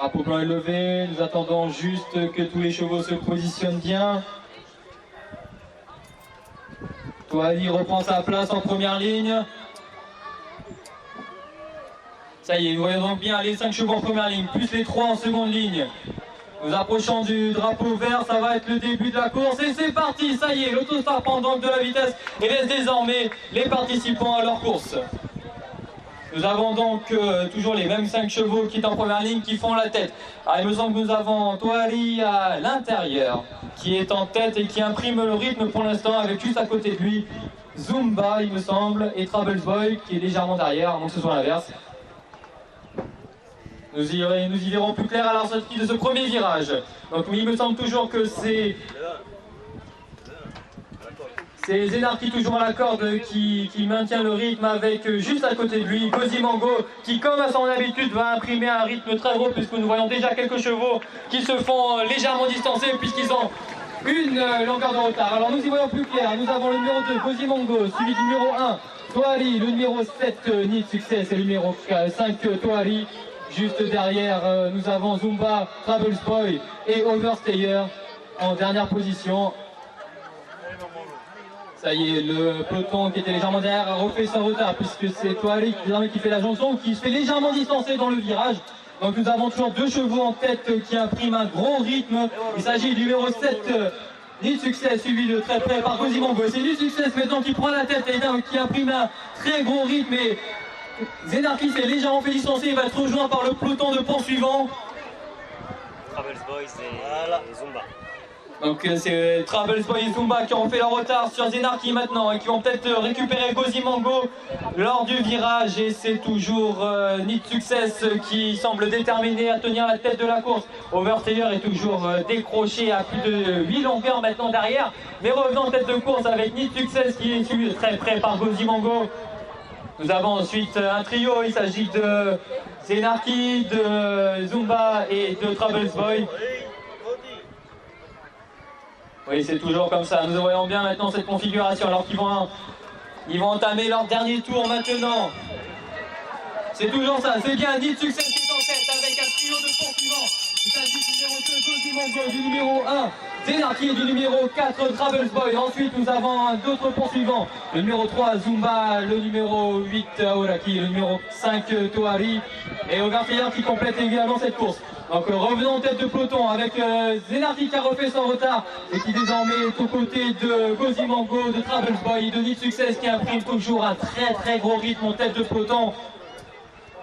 Drapeau blanc est levé, nous attendons juste que tous les chevaux se positionnent bien. Toali reprend sa place en première ligne. Ça y est, nous voyons donc bien les 5 chevaux en première ligne, plus les 3 en seconde ligne. Nous approchons du drapeau vert, ça va être le début de la course et c'est parti, ça y est, l'autostar prend donc de la vitesse et laisse désormais les participants à leur course. Nous avons donc toujours les mêmes 5 chevaux qui sont en première ligne qui font la tête. Alors, il me semble que nous avons Toali à l'intérieur qui est en tête et qui imprime le rythme pour l'instant avec juste à côté de lui Zumba il me semble et Travels Boy qui est légèrement derrière, donc ce soit l'inverse. Nous y verrons plus clair à la sortie de ce premier virage. Donc il me semble toujours que c'est Zenarki toujours à la corde qui maintient le rythme avec juste à côté de lui Cosimango qui comme à son habitude va imprimer un rythme très gros puisque nous voyons déjà quelques chevaux qui se font légèrement distancer puisqu'ils ont une longueur de retard. Alors nous y voyons plus clair, nous avons le numéro 2 Cosimango suivi du numéro 1 Toali, le numéro 7 Need Success et le numéro 5 Toali. Juste derrière, nous avons Zumba, Travels Boy et Overstayer en dernière position. Ça y est, le peloton qui était légèrement derrière a refait son retard puisque c'est Toali qui fait la jonction, qui se fait légèrement distancer dans le virage. Donc nous avons toujours 2 chevaux en tête qui impriment un gros rythme. Il s'agit du numéro 7, Need Success, suivi de très près par Cosimango. C'est Need Success maintenant qui prend la tête et qui imprime un très gros rythme. Et Zenarki s'est légèrement fait distancer, il va être rejoint par le peloton de poursuivants. Travels Boys et Zumba. Donc c'est Travels Boys et Zumba qui ont fait leur retard sur Zenarki maintenant et qui vont peut-être récupérer Cosimango lors du virage. Et c'est toujours Need Success qui semble déterminé à tenir la tête de la course. Overstayer est toujours décroché à plus de 8 longueurs maintenant derrière. Mais revenons en tête de course avec Need Success qui est suivi de très près par Cosimango. Nous avons ensuite un trio, il s'agit de Zenarki, de Zumba et de Travels Boy. Oui, c'est toujours comme ça. Nous voyons bien maintenant cette configuration alors qu'ils vont entamer leur dernier tour maintenant. C'est toujours ça, c'est bien Need Success qui est en tête avec un trio de poursuivants. Il s'agit du numéro 2 Cosimango, du numéro 1 Zenarki et du numéro 4 Travels Boy. Ensuite nous avons d'autres poursuivants. Le numéro 3 Zumba, le numéro 8 Aoraki, le numéro 5 Toari et Overstayer qui complète également cette course. Donc revenons en tête de peloton avec Zenarki qui a refait son retard et qui désormais est aux côtés de Cosimango, de Travels Boy et de Need Success qui imprime toujours un très gros rythme en tête de peloton.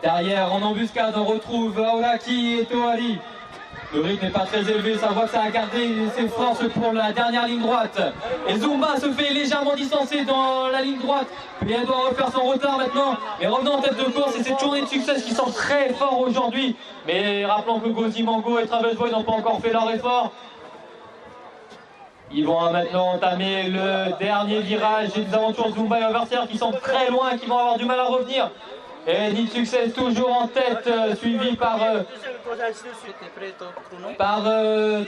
Derrière en embuscade on retrouve Aoraki et Toari. Le rythme n'est pas très élevé, ça voit que ça a gardé ses forces pour la dernière ligne droite. Et Zumba se fait légèrement distancer dans la ligne droite. Mais elle doit refaire son retard maintenant. Et revenons en tête de course et cette journée de succès qui sont très forts aujourd'hui. Mais rappelons que Cosimango et Travels Boy n'ont pas encore fait leur effort. Ils vont maintenant entamer le dernier virage. Et nous avons toujours Zumba et Overstayer qui sont très loin, qui vont avoir du mal à revenir. Et Need Success toujours en tête, suivi par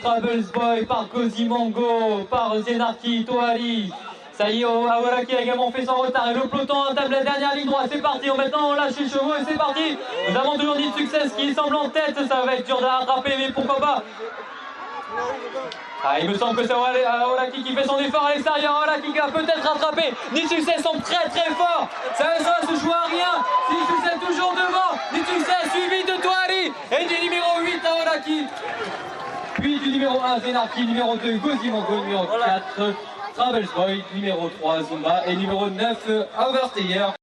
Travels Boy, par Cosimango, par Zenarki, Toari. Ça y est, Aoraki a également fait son retard et le peloton entame la dernière ligne droite. C'est parti, maintenant on lâche les chevaux et c'est parti. Nous avons toujours Need Success qui semble en tête, ça va être dur de rattraper mais pourquoi pas. Ah, il me semble que c'est Aoraki qui fait son effort à l'extérieur. Aoraki qui va peut-être rattraper. Need Success sont très forts. Ça se joue à rien. Need Success toujours devant. Need Success suivi de Toari et du numéro 8 Aoraki. Puis du numéro 1 Zenarki, numéro 2 Cosimango, numéro 4 Travels Boy, numéro 3 Zumba et numéro 9 Overstayer.